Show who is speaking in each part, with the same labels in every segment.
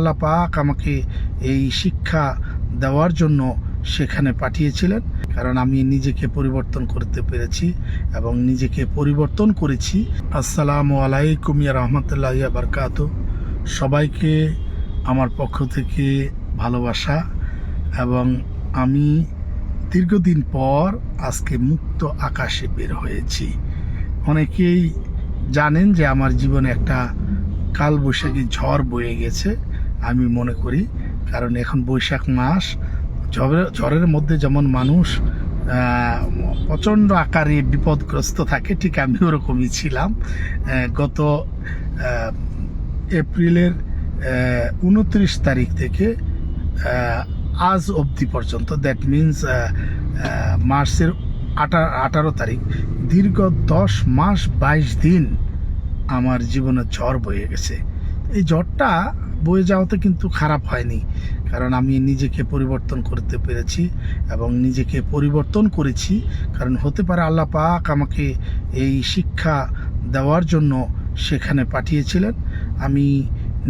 Speaker 1: আল্লাহ পাক আমাকে এই শিক্ষা দেওয়ার জন্য সেখানে পাঠিয়েছিলেন, কারণ আমি নিজেকে পরিবর্তন করতে পেরেছি এবং নিজেকে পরিবর্তন করেছি। আসসালামু আলাইকুম ইয়া রাহমাতুল্লাহি ওয়া বারাকাতুহু। সবাইকে আমার পক্ষ থেকে ভালোবাসা, এবং আমি দীর্ঘদিন পর আজকে মুক্ত আকাশে বের হয়েছি। অনেকেই জানেন যে আমার জীবনে একটা কালবৈশাখী ঝড় বয়ে গেছে, আমি মনে করি, কারণ এখন বৈশাখ মাস। ঝড়ের মধ্যে যেমন মানুষ প্রচণ্ড আকারে বিপদগ্রস্ত থাকে, ঠিক আমি ওরকমই ছিলাম। গত এপ্রিলের 29 তারিখ থেকে আজ অবধি পর্যন্ত, দ্যাট মিনস মার্চের 18 তারিখ, দীর্ঘ 10 মাস 22 দিন আমার জীবনে ঝড় বয়ে গেছে। এই ঝড়টা বয়ে যাওয়াতে কিন্তু খারাপ হয়নি, কারণ আমি নিজেকে পরিবর্তন করতে পেরেছি এবং নিজেকে পরিবর্তন করেছি। কারণ হতে পারে আল্লাহ পাক আমাকে এই শিক্ষা দেওয়ার জন্য সেখানে পাঠিয়েছিলেন। আমি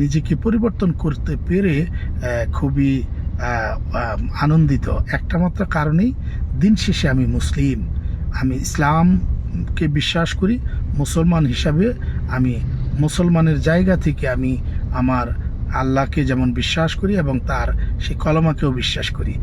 Speaker 1: নিজেকে পরিবর্তন করতে পেরে খুবই আনন্দিত, একটা মাত্র কারণেই, দিন শেষে আমি মুসলিম, আমি ইসলামকে বিশ্বাস করি। মুসলমান হিসাবে আমি মুসলমানের জায়গা থেকে আমি আমার আল্লাহকে যেমন বিশ্বাস করি এবং তার সেই কলমাকেও বিশ্বাস করি।